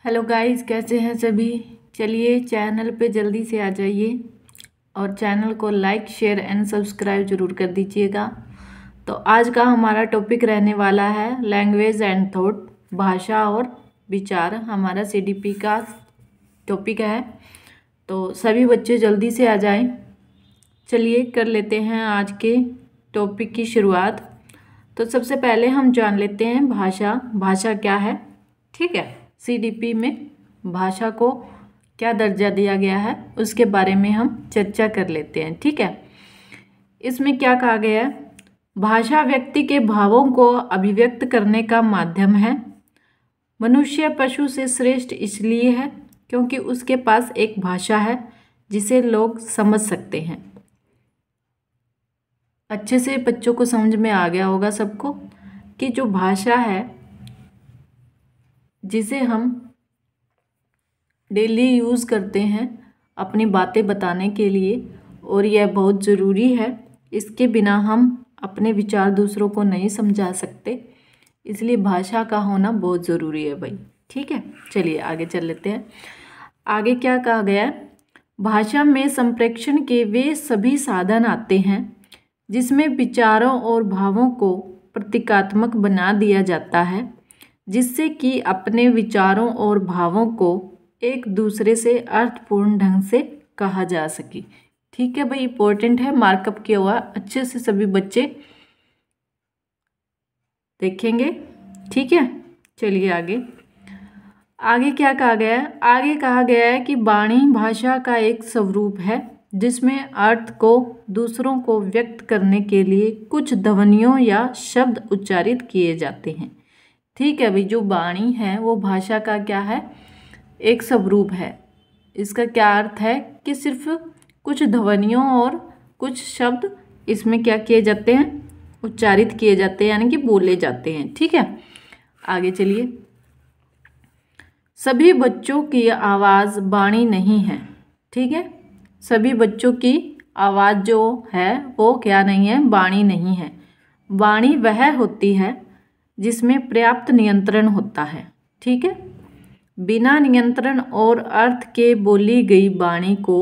Hello guys, कैसे हैं सभी। चलिए चैनल पे जल्दी से आ जाइए और चैनल को लाइक शेयर एंड सब्सक्राइब जरूर कर दीजिएगा। तो आज का हमारा टॉपिक रहने वाला है लैंग्वेज एंड थॉट, भाषा और विचार। हमारा सीडीपी का टॉपिक है, तो सभी बच्चे जल्दी से आ जाएं। चलिए कर लेते हैं आज के टॉपिक की शुरुआत। तो सबसे पहले हम जान लेते हैं भाषा क्या है। ठीक है, सीडीपी में भाषा को क्या दर्जा दिया गया है उसके बारे में हम चर्चा कर लेते हैं। ठीक है, इसमें क्या कहा गया है। भाषा व्यक्ति के भावों को अभिव्यक्त करने का माध्यम है। मनुष्य पशु से श्रेष्ठ इसलिए है क्योंकि उसके पास एक भाषा है जिसे लोग समझ सकते हैं। अच्छे से बच्चों को समझ में आ गया होगा सबको कि जो भाषा है जिसे हम डेली यूज़ करते हैं अपनी बातें बताने के लिए, और यह बहुत ज़रूरी है। इसके बिना हम अपने विचार दूसरों को नहीं समझा सकते, इसलिए भाषा का होना बहुत ज़रूरी है भाई। ठीक है, चलिए आगे चल लेते हैं। आगे क्या कहा गया है। भाषा में संप्रेषण के वे सभी साधन आते हैं जिसमें विचारों और भावों को प्रतीकात्मक बना दिया जाता है, जिससे कि अपने विचारों और भावों को एक दूसरे से अर्थपूर्ण ढंग से कहा जा सके। ठीक है भाई, इंपॉर्टेंट है, मार्कअप किया हुआ अच्छे से सभी बच्चे देखेंगे। ठीक है, चलिए आगे क्या कहा गया है। आगे कहा गया है कि वाणी भाषा का एक स्वरूप है जिसमें अर्थ को दूसरों को व्यक्त करने के लिए कुछ ध्वनियों या शब्द उच्चारित किए जाते हैं। ठीक है भाई, जो वाणी है वो भाषा का क्या है, एक स्वरूप है। इसका क्या अर्थ है कि सिर्फ कुछ ध्वनियों और कुछ शब्द इसमें क्या किए जाते हैं, उच्चारित किए जाते हैं, यानी कि बोले जाते हैं। ठीक है, आगे चलिए। सभी बच्चों की आवाज़ वाणी नहीं है। ठीक है, सभी बच्चों की आवाज़ जो है वो क्या नहीं है, वाणी नहीं है। वाणी वह होती है जिसमें पर्याप्त नियंत्रण होता है। ठीक है, बिना नियंत्रण और अर्थ के बोली गई वाणी को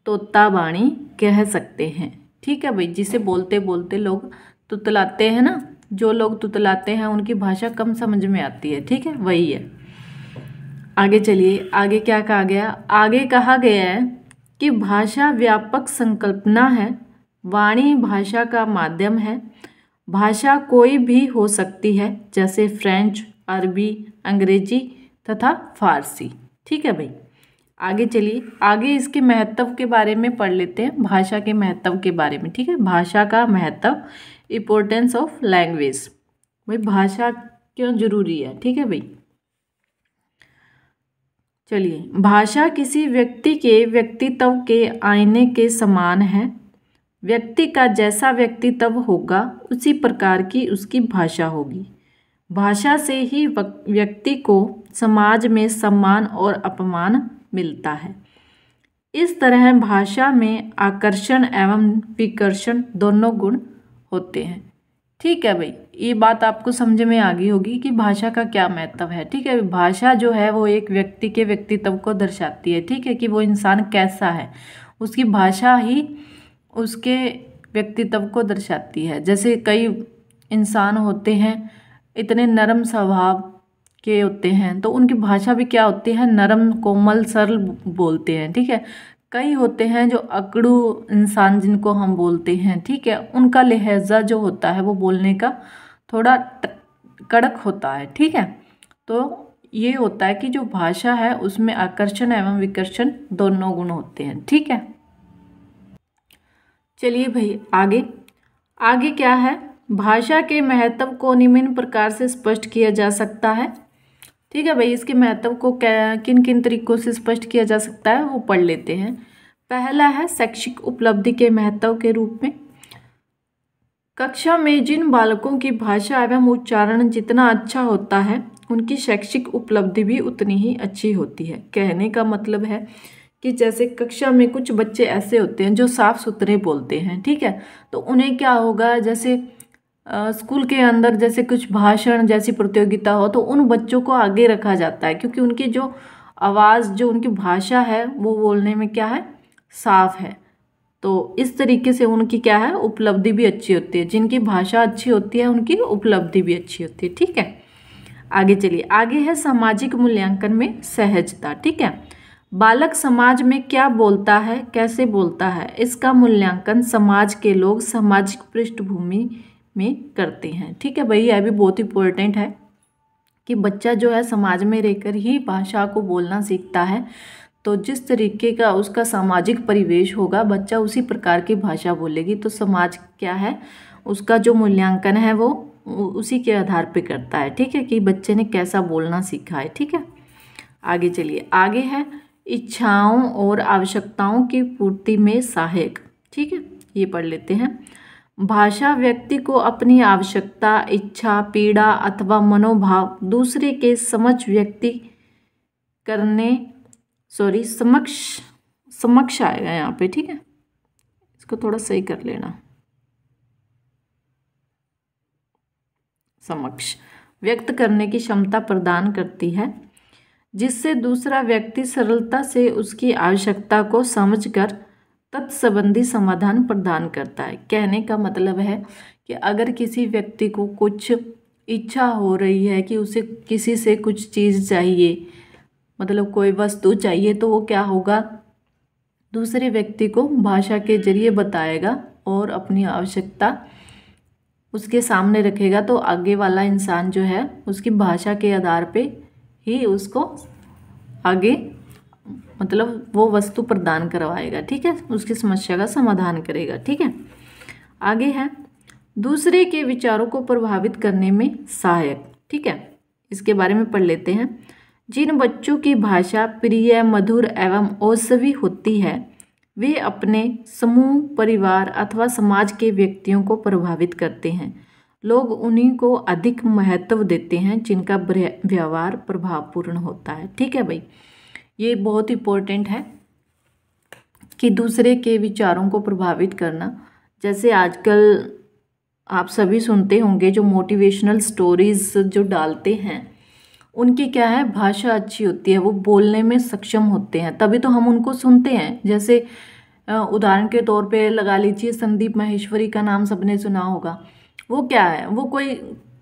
तोता वाणी कह सकते हैं। ठीक है भाई, जिसे बोलते बोलते लोग तुतलाते हैं ना, जो लोग तुतलाते हैं उनकी भाषा कम समझ में आती है। ठीक है, वही है। आगे चलिए, आगे क्या कहा गया। आगे कहा गया है कि भाषा व्यापक संकल्पना है। वाणी भाषा का माध्यम है। भाषा कोई भी हो सकती है, जैसे फ्रेंच, अरबी, अंग्रेजी तथा फारसी। ठीक है भाई, आगे चलिए। आगे इसके महत्व के बारे में पढ़ लेते हैं, भाषा के महत्व के बारे में। ठीक है, भाषा का महत्व, इम्पोर्टेंस ऑफ लैंग्वेज। भाई भाषा क्यों जरूरी है। ठीक है भाई, चलिए। भाषा किसी व्यक्ति के व्यक्तित्व के आईने के समान है। व्यक्ति का जैसा व्यक्तित्व होगा उसी प्रकार की उसकी भाषा होगी। भाषा से ही व्यक्ति को समाज में सम्मान और अपमान मिलता है। इस तरह भाषा में आकर्षण एवं विकर्षण दोनों गुण होते हैं। ठीक है भाई, ये बात आपको समझ में आ गई होगी कि भाषा का क्या महत्व है। ठीक है, भाषा जो है वो एक व्यक्ति के व्यक्तित्व को दर्शाती है। ठीक है, कि वो इंसान कैसा है, उसकी भाषा ही उसके व्यक्तित्व को दर्शाती है। जैसे कई इंसान होते हैं इतने नरम स्वभाव के होते हैं, तो उनकी भाषा भी क्या होती है, नरम कोमल सरल बोलते हैं। ठीक है, कई होते हैं जो अकड़ू इंसान जिनको हम बोलते हैं। ठीक है, उनका लहजा जो होता है वो बोलने का थोड़ा कड़क होता है। ठीक है, तो ये होता है कि जो भाषा है उसमें आकर्षण एवं विकर्षण दोनों गुण होते हैं। ठीक है, चलिए भाई आगे क्या है। भाषा के महत्व को निम्न प्रकार से स्पष्ट किया जा सकता है। ठीक है भाई, इसके महत्व को किन किन तरीकों से स्पष्ट किया जा सकता है वो पढ़ लेते हैं। पहला है शैक्षिक उपलब्धि के महत्व के रूप में। कक्षा में जिन बालकों की भाषा एवं उच्चारण जितना अच्छा होता है उनकी शैक्षिक उपलब्धि भी उतनी ही अच्छी होती है। कहने का मतलब है कि जैसे कक्षा में कुछ बच्चे ऐसे होते हैं जो साफ सुथरे बोलते हैं। ठीक है, तो उन्हें क्या होगा, जैसे स्कूल के अंदर जैसे कुछ भाषण जैसी प्रतियोगिता हो तो उन बच्चों को आगे रखा जाता है, क्योंकि उनकी जो आवाज़, जो उनकी भाषा है वो बोलने में क्या है, साफ है। तो इस तरीके से उनकी क्या है, उपलब्धि भी अच्छी होती है। जिनकी भाषा अच्छी होती है उनकी उपलब्धि भी अच्छी होती है। ठीक है, आगे चलिए। आगे है सामाजिक मूल्यांकन में सहजता। ठीक है, बालक समाज में क्या बोलता है, कैसे बोलता है, इसका मूल्यांकन समाज के लोग सामाजिक पृष्ठभूमि में करते हैं। ठीक है भाई, यह भी बहुत इंपॉर्टेंट है कि बच्चा जो है समाज में रहकर ही भाषा को बोलना सीखता है। तो जिस तरीके का उसका सामाजिक परिवेश होगा, बच्चा उसी प्रकार की भाषा बोलेगी। तो समाज क्या है, उसका जो मूल्यांकन है वो उसी के आधार पे करता है। ठीक है, कि बच्चे ने कैसा बोलना सीखा है। ठीक है, आगे चलिए। आगे है इच्छाओं और आवश्यकताओं की पूर्ति में सहायक। ठीक है, ये पढ़ लेते हैं। भाषा व्यक्ति को अपनी आवश्यकता, इच्छा, पीड़ा अथवा मनोभाव दूसरे के समक्ष आएगा यहाँ पे। ठीक है, इसको थोड़ा सही कर लेना, समक्ष व्यक्त करने की क्षमता प्रदान करती है, जिससे दूसरा व्यक्ति सरलता से उसकी आवश्यकता को समझकर तत्संबंधी समाधान प्रदान करता है। कहने का मतलब है कि अगर किसी व्यक्ति को कुछ इच्छा हो रही है कि उसे किसी से कुछ चीज़ चाहिए, मतलब कोई वस्तु चाहिए, तो वो क्या होगा, दूसरे व्यक्ति को भाषा के जरिए बताएगा और अपनी आवश्यकता उसके सामने रखेगा। तो आगे वाला इंसान जो है उसकी भाषा के आधार पे ही उसको आगे मतलब वो वस्तु प्रदान करवाएगा। ठीक है, उसकी समस्या का समाधान करेगा। ठीक है, आगे है दूसरे के विचारों को प्रभावित करने में सहायक। ठीक है, इसके बारे में पढ़ लेते हैं। जिन बच्चों की भाषा प्रिय, मधुर एवं औषधि होती है, वे अपने समूह, परिवार अथवा समाज के व्यक्तियों को प्रभावित करते हैं। लोग उन्हीं को अधिक महत्व देते हैं जिनका व्यवहार प्रभावपूर्ण होता है। ठीक है भाई, ये बहुत इम्पोर्टेंट है कि दूसरे के विचारों को प्रभावित करना। जैसे आजकल आप सभी सुनते होंगे जो मोटिवेशनल स्टोरीज जो डालते हैं, उनकी क्या है, भाषा अच्छी होती है, वो बोलने में सक्षम होते हैं, तभी तो हम उनको सुनते हैं। जैसे उदाहरण के तौर पे लगा लीजिए, संदीप माहेश्वरी का नाम सबने सुना होगा। वो क्या है, वो कोई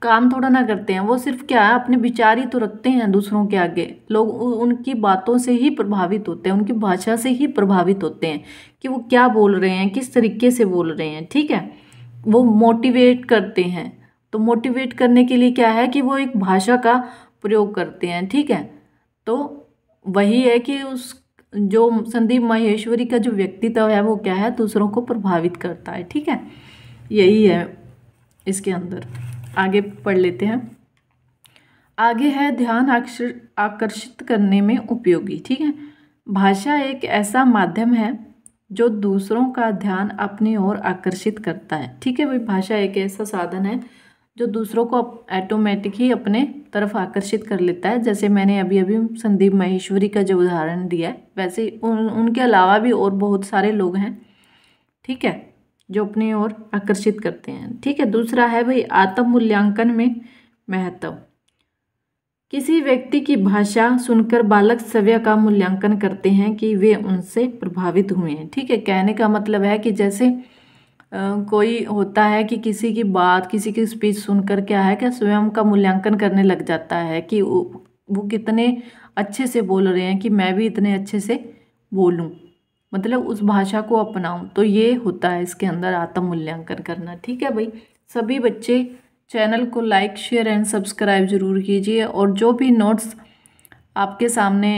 काम थोड़ा ना करते हैं, वो सिर्फ क्या है, अपने विचार ही तो रखते हैं दूसरों के आगे। लोग उनकी बातों से ही प्रभावित होते हैं, उनकी भाषा से ही प्रभावित होते हैं कि वो क्या बोल रहे हैं, किस तरीके से बोल रहे हैं। ठीक है, वो मोटिवेट करते हैं। तो मोटिवेट करने के लिए क्या है कि वो एक भाषा का प्रयोग करते हैं। ठीक है, तो वही है कि उस जो संदीप माहेश्वरी का जो व्यक्तित्व है वो क्या है, दूसरों को प्रभावित करता है। ठीक है, यही है इसके अंदर। आगे पढ़ लेते हैं। आगे है ध्यान आकर्षित करने में उपयोगी। ठीक है, भाषा एक ऐसा माध्यम है जो दूसरों का ध्यान अपनी ओर आकर्षित करता है। ठीक है भाई, भाषा एक ऐसा साधन है जो दूसरों को ऑटोमेटिक ही अपने तरफ आकर्षित कर लेता है। जैसे मैंने अभी अभी संदीप माहेश्वरी का जो उदाहरण दिया है, वैसे उनके अलावा भी और बहुत सारे लोग हैं। ठीक है, जो अपनी ओर आकर्षित करते हैं। ठीक है, दूसरा है भाई आत्म मूल्यांकन में महत्व। किसी व्यक्ति की भाषा सुनकर बालक स्वयं का मूल्यांकन करते हैं कि वे उनसे प्रभावित हुए हैं। ठीक है, कहने का मतलब है कि जैसे कोई होता है कि किसी की बात, किसी की स्पीच सुनकर क्या है कि स्वयं का मूल्यांकन करने लग जाता है कि वो कितने अच्छे से बोल रहे हैं, कि मैं भी इतने अच्छे से बोलूं, मतलब उस भाषा को अपनाऊं। तो ये होता है इसके अंदर आत्म मूल्यांकन करना। ठीक है भाई, सभी बच्चे चैनल को लाइक, शेयर एंड सब्सक्राइब जरूर कीजिए, और जो भी नोट्स आपके सामने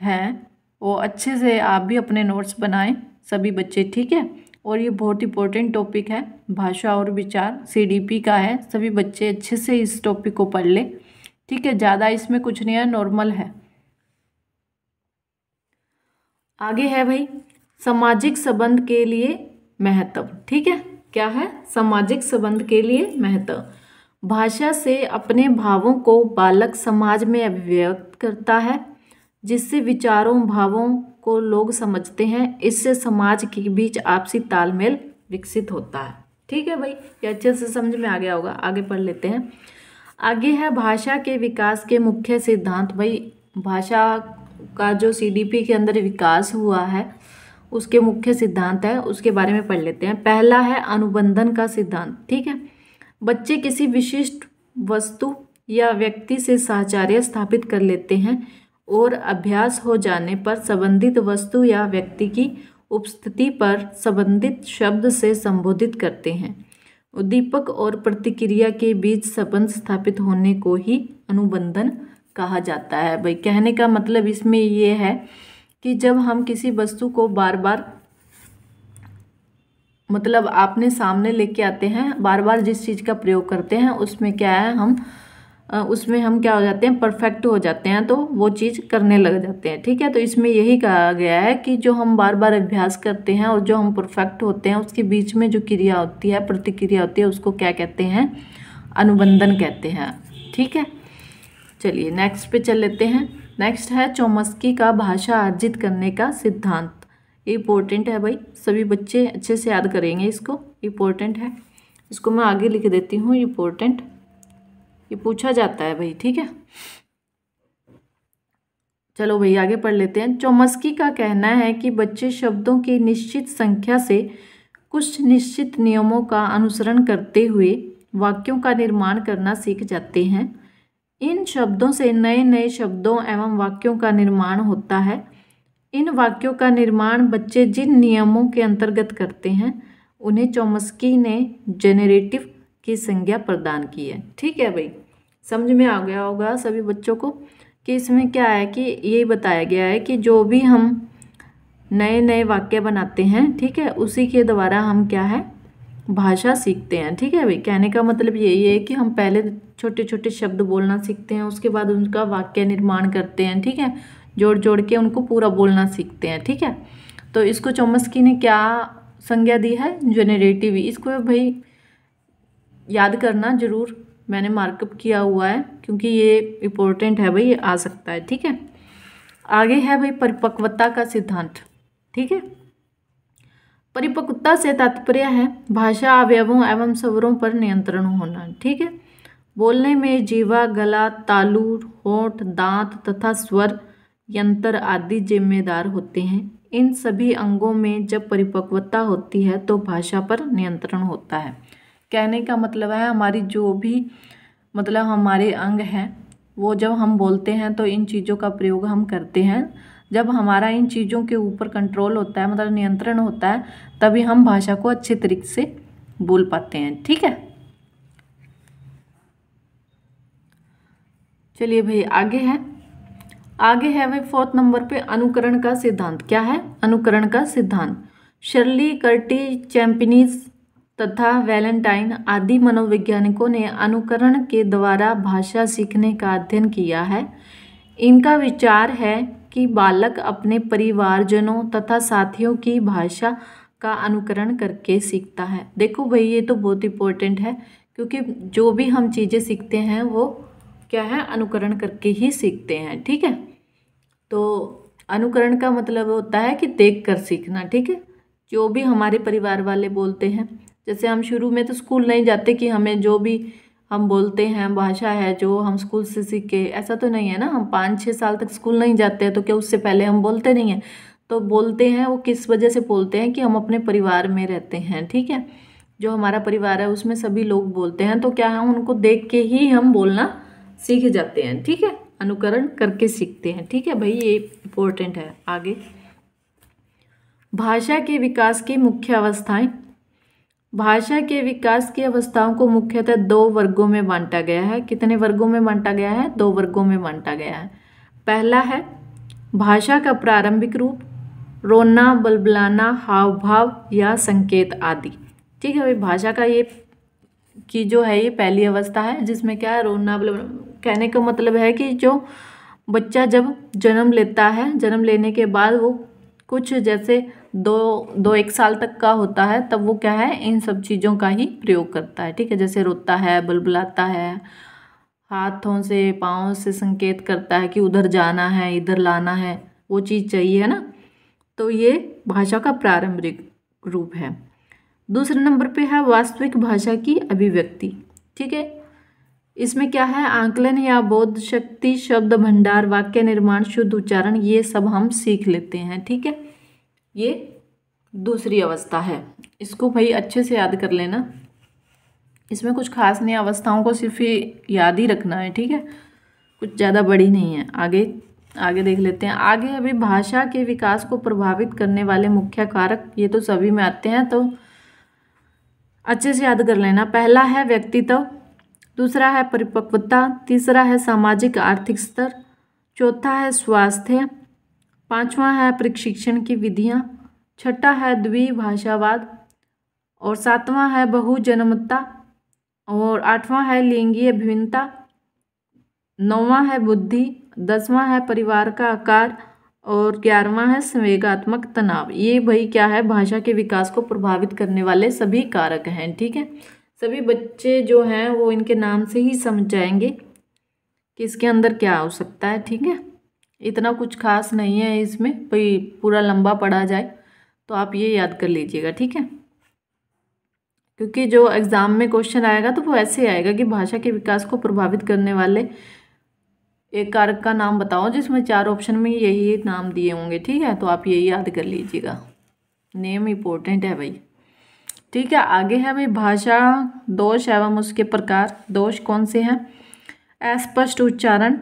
हैं वो अच्छे से आप भी अपने नोट्स बनाएं सभी बच्चे। ठीक है, और ये बहुत इंपॉर्टेंट टॉपिक है, भाषा और विचार CDP का है। सभी बच्चे अच्छे से इस टॉपिक को पढ़ ले। ठीक है, ज़्यादा इसमें कुछ नहीं है, नॉर्मल है। आगे है भाई सामाजिक संबंध के लिए महत्व। ठीक है, क्या है, सामाजिक संबंध के लिए महत्व। भाषा से अपने भावों को बालक समाज में अभिव्यक्त करता है, जिससे विचारों, भावों को लोग समझते हैं। इससे समाज के बीच आपसी तालमेल विकसित होता है। ठीक ठीक है भाई, ये अच्छे से समझ में आ गया होगा। आगे पढ़ लेते हैं। आगे है भाषा के विकास के मुख्य सिद्धांत। भाई भाषा का जो सीडीपी के अंदर विकास हुआ है उसके मुख्य सिद्धांत है, उसके बारे में पढ़ लेते हैं। पहला है अनुबंधन का सिद्धांत। ठीक है, बच्चे किसी विशिष्ट वस्तु या व्यक्ति से साहचर्य स्थापित कर लेते हैं और अभ्यास हो जाने पर संबंधित वस्तु या व्यक्ति की उपस्थिति पर संबंधित शब्द से संबोधित करते हैं। उद्दीपक और प्रतिक्रिया के बीच संबंध स्थापित होने को ही अनुबंधन कहा जाता है। भाई कहने का मतलब इसमें ये है कि जब हम किसी वस्तु को बार बार मतलब आपने सामने लेके आते हैं, बार बार जिस चीज़ का प्रयोग करते हैं उसमें क्या है, उसमें हम क्या हो जाते हैं, परफेक्ट हो जाते हैं, तो वो चीज़ करने लग जाते हैं। ठीक है, तो इसमें यही कहा गया है कि जो हम बार बार अभ्यास करते हैं और जो हम परफेक्ट होते हैं उसके बीच में जो क्रिया होती है, प्रतिक्रिया होती है, उसको क्या कहते हैं, अनुबंधन कहते हैं। ठीक है, चलिए नेक्स्ट पे चल लेते हैं। नेक्स्ट है चोम्स्की का भाषा अर्जित करने का सिद्धांत। इम्पोर्टेंट है भाई, सभी बच्चे अच्छे से याद करेंगे इसको, इम्पोर्टेंट है। इसको मैं आगे लिख देती हूँ, इम्पोर्टेंट, ये पूछा जाता है भाई। ठीक है, चलो भाई आगे पढ़ लेते हैं। चोम्स्की का कहना है कि बच्चे शब्दों की निश्चित संख्या से कुछ निश्चित नियमों का अनुसरण करते हुए वाक्यों का निर्माण करना सीख जाते हैं। इन शब्दों से नए नए शब्दों एवं वाक्यों का निर्माण होता है। इन वाक्यों का निर्माण बच्चे जिन नियमों के अंतर्गत करते हैं उन्हें चोम्स्की ने जेनरेटिव की संज्ञा प्रदान की है। ठीक है भाई, समझ में आ गया होगा सभी बच्चों को कि इसमें क्या है कि ये बताया गया है कि जो भी हम नए नए वाक्य बनाते हैं, ठीक है, उसी के द्वारा हम क्या है, भाषा सीखते हैं। ठीक है भाई, कहने का मतलब यही है कि हम पहले छोटे छोटे शब्द बोलना सीखते हैं, उसके बाद उनका वाक्य निर्माण करते हैं। ठीक है, जोड़ जोड़ के उनको पूरा बोलना सीखते हैं। ठीक है, तो इसको चोम्स्की ने क्या संज्ञा दी है, जेनरेटिव। इसको भाई याद करना जरूर, मैंने मार्कअप किया हुआ है क्योंकि ये इम्पोर्टेंट है भाई, ये आ सकता है। ठीक है, आगे है भाई परिपक्वता का सिद्धांत। ठीक है, परिपक्वता से तात्पर्य है भाषा अवयवों एवं स्वरों पर नियंत्रण होना। ठीक है, बोलने में जीवा, गला, तालु, होंठ, दांत तथा स्वर यंत्र आदि जिम्मेदार होते हैं। इन सभी अंगों में जब परिपक्वता होती है तो भाषा पर नियंत्रण होता है। कहने का मतलब है हमारी जो भी मतलब हमारे अंग हैं वो जब हम बोलते हैं तो इन चीज़ों का प्रयोग हम करते हैं। जब हमारा इन चीज़ों के ऊपर कंट्रोल होता है, मतलब नियंत्रण होता है, तभी हम भाषा को अच्छे तरीके से बोल पाते हैं। ठीक है, चलिए भाई आगे है भाई 4th नंबर पे अनुकरण का सिद्धांत। क्या है, अनुकरण का सिद्धांत। शर्ली, कर्टी, चैम्पिनीज तथा वैलेंटाइन आदि मनोवैज्ञानिकों ने अनुकरण के द्वारा भाषा सीखने का अध्ययन किया है। इनका विचार है कि बालक अपने परिवारजनों तथा साथियों की भाषा का अनुकरण करके सीखता है। देखो भाई ये तो बहुत इम्पोर्टेंट है क्योंकि जो भी हम चीज़ें सीखते हैं वो क्या है, अनुकरण करके ही सीखते हैं। ठीक है, तो अनुकरण का मतलब होता है कि देख कर सीखना। ठीक है, जो भी हमारे परिवार वाले बोलते हैं, जैसे हम शुरू में तो स्कूल नहीं जाते कि हमें जो भी हम बोलते हैं भाषा है जो हम स्कूल से सीखे, ऐसा तो नहीं है ना। हम 5-6 साल तक स्कूल नहीं जाते हैं तो क्या उससे पहले हम बोलते नहीं हैं? तो बोलते हैं, वो किस वजह से बोलते हैं कि हम अपने परिवार में रहते हैं। ठीक है, जो हमारा परिवार है उसमें सभी लोग बोलते हैं, तो क्या हम उनको देख के ही हम बोलना सीख जाते हैं। ठीक है, अनुकरण करके सीखते हैं। ठीक है भाई, ये इम्पोर्टेंट है। आगे भाषा के विकास की मुख्य अवस्थाएं। भाषा के विकास की अवस्थाओं को मुख्यतः 2 वर्गों में बांटा गया है। कितने वर्गों में बांटा गया है? 2 वर्गों में बांटा गया है। पहला है भाषा का प्रारंभिक रूप, रोना, बलबलाना, हाव भाव या संकेत आदि। ठीक है भाई, भाषा का ये कि जो है ये पहली अवस्था है जिसमें क्या है, रोना बलबलाना। कहने का मतलब है कि जो बच्चा जब जन्म लेता है, जन्म लेने के बाद वो कुछ जैसे 1 साल तक का होता है तब वो क्या है, इन सब चीज़ों का ही प्रयोग करता है। ठीक है, जैसे रोता है, बलबलाता है, हाथों से पाँव से संकेत करता है कि उधर जाना है, इधर लाना है, वो चीज़ चाहिए है ना। तो ये भाषा का प्रारंभिक रूप है। दूसरे नंबर पे है वास्तविक भाषा की अभिव्यक्ति। ठीक है, इसमें क्या है, आंकलन या बोध शक्ति, शब्द भंडार, वाक्य निर्माण, शुद्ध उच्चारण, ये सब हम सीख लेते हैं। ठीक है, ये दूसरी अवस्था है। इसको भाई अच्छे से याद कर लेना, इसमें कुछ खास नहीं, अवस्थाओं को सिर्फ याद ही रखना है। ठीक है, कुछ ज़्यादा बड़ी नहीं है। आगे देख लेते हैं। आगे अभी भाषा के विकास को प्रभावित करने वाले मुख्य कारक, ये तो सभी में आते हैं, तो अच्छे से याद कर लेना। पहला है व्यक्तित्व, दूसरा है परिपक्वता, तीसरा है सामाजिक आर्थिक स्तर, चौथा है स्वास्थ्य, पांचवा है प्रशिक्षण की विधियां, छठा है द्विभाषावाद, और सातवां है बहुजन्मता, और आठवां है लिंगीय भिन्नता, नौवां है बुद्धि, 10वां है परिवार का आकार, और 11वां है संवेगात्मक तनाव। ये भाई क्या है, भाषा के विकास को प्रभावित करने वाले सभी कारक हैं। ठीक है, सभी बच्चे जो हैं वो इनके नाम से ही समझ जाएंगे कि इसके अंदर क्या हो सकता है। ठीक है, इतना कुछ खास नहीं है इसमें, भाई पूरा लंबा पढ़ा जाए तो आप ये याद कर लीजिएगा। ठीक है, क्योंकि जो एग्ज़ाम में क्वेश्चन आएगा तो वो ऐसे आएगा कि भाषा के विकास को प्रभावित करने वाले एक कारक का नाम बताओ, जिसमें 4 ऑप्शन में यही नाम दिए होंगे। ठीक है, तो आप यही याद कर लीजिएगा, नेम इम्पोर्टेंट है भाई। ठीक है, आगे है भाई भाषा दोष एवं उसके प्रकार। दोष कौन से हैं, अस्पष्ट उच्चारण,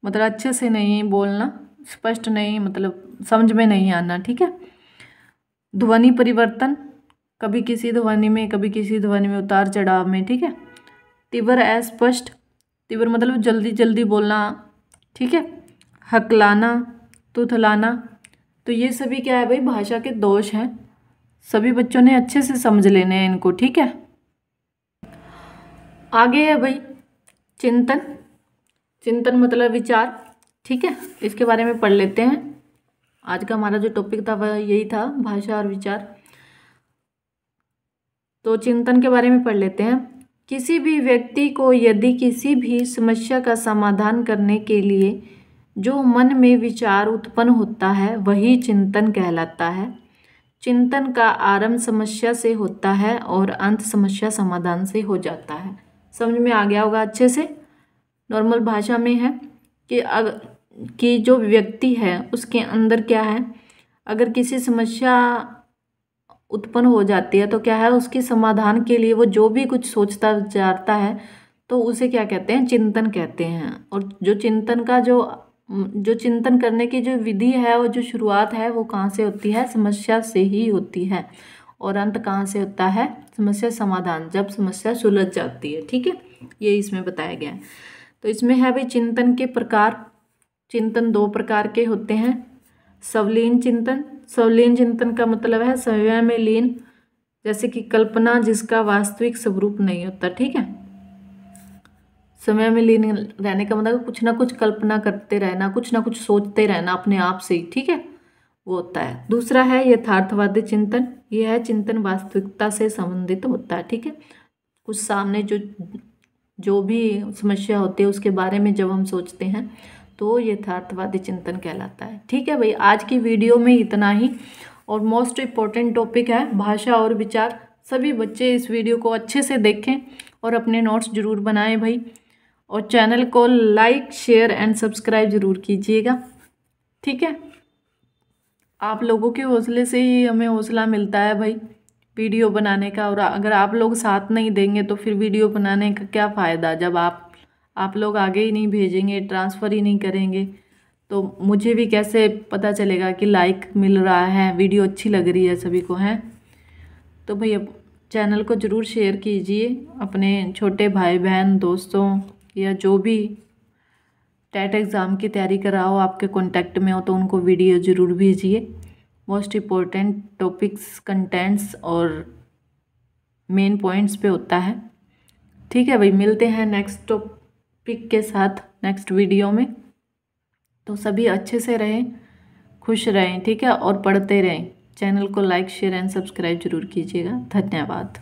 मतलब अच्छे से नहीं बोलना, स्पष्ट नहीं मतलब समझ में नहीं आना। ठीक है, ध्वनि परिवर्तन, कभी किसी ध्वनि में कभी किसी ध्वनि में, उतार चढ़ाव में। ठीक है, तीव्र अस्पष्ट, तीव्र मतलब जल्दी जल्दी बोलना। ठीक है, हकलाना, तुतलाना, तो ये सभी क्या है भाई, भाषा के दोष हैं। सभी बच्चों ने अच्छे से समझ लेने हैं इनको। ठीक है, आगे है भाई चिंतन। चिंतन मतलब विचार। ठीक है, इसके बारे में पढ़ लेते हैं। आज का हमारा जो टॉपिक था वह यही था, भाषा और विचार। तो चिंतन के बारे में पढ़ लेते हैं। किसी भी व्यक्ति को यदि किसी भी समस्या का समाधान करने के लिए जो मन में विचार उत्पन्न होता है वही चिंतन कहलाता है। चिंतन का आरंभ समस्या से होता है और अंत समस्या समाधान से हो जाता है। समझ में आ गया होगा अच्छे से। नॉर्मल भाषा में है कि जो व्यक्ति है उसके अंदर क्या है, अगर किसी समस्या उत्पन्न हो जाती है तो क्या है, उसके समाधान के लिए वो जो भी कुछ सोचता जाता है तो उसे क्या कहते हैं, चिंतन कहते हैं। और जो चिंतन का जो चिंतन करने की जो विधि है, वो जो शुरुआत है वो कहाँ से होती है, समस्या से ही होती है। और अंत कहाँ से होता है, समस्या समाधान, जब समस्या सुलझ जाती है। ठीक है, ये इसमें बताया गया है। तो इसमें है भाई चिंतन के प्रकार। चिंतन 2 प्रकार के होते हैं। स्वलीन चिंतन। स्वलीन चिंतन का मतलब है स्वयं में लीन, जैसे कि कल्पना जिसका वास्तविक स्वरूप नहीं होता। ठीक है, समय में लीन रहने का मतलब कुछ ना कुछ कल्पना करते रहना, कुछ ना कुछ सोचते रहना अपने आप से ही। ठीक है, वो होता है। दूसरा है यथार्थवादी चिंतन। यह है चिंतन वास्तविकता से संबंधित होता है। ठीक है, कुछ सामने जो भी समस्या होती है उसके बारे में जब हम सोचते हैं तो यथार्थवादी चिंतन कहलाता है। ठीक है भाई, आज की वीडियो में इतना ही। और मोस्ट इम्पोर्टेंट टॉपिक है भाषा और विचार। सभी बच्चे इस वीडियो को अच्छे से देखें और अपने नोट्स ज़रूर बनाएं भाई। और चैनल को लाइक शेयर एंड सब्सक्राइब ज़रूर कीजिएगा। ठीक है, आप लोगों के हौसले से ही हमें हौसला मिलता है भाई वीडियो बनाने का। और अगर आप लोग साथ नहीं देंगे तो फिर वीडियो बनाने का क्या फ़ायदा, जब आप लोग आगे ही नहीं भेजेंगे, ट्रांसफ़र ही नहीं करेंगे, तो मुझे भी कैसे पता चलेगा कि लाइक मिल रहा है, वीडियो अच्छी लग रही है सभी को, है। तो भाई अब चैनल को ज़रूर शेयर कीजिए अपने छोटे भाई बहन दोस्तों, या जो भी टेट एग्ज़ाम की तैयारी कर रहा हो, आपके कांटेक्ट में हो तो उनको वीडियो ज़रूर भेजिए। मोस्ट इम्पोर्टेंट टॉपिक्स, कंटेंट्स और मेन पॉइंट्स पे होता है। ठीक है भाई, मिलते हैं नेक्स्ट टॉपिक के साथ नेक्स्ट वीडियो में। तो सभी अच्छे से रहें, खुश रहें। ठीक है, और पढ़ते रहें। चैनल को लाइक शेयर एंड सब्सक्राइब जरूर कीजिएगा। धन्यवाद।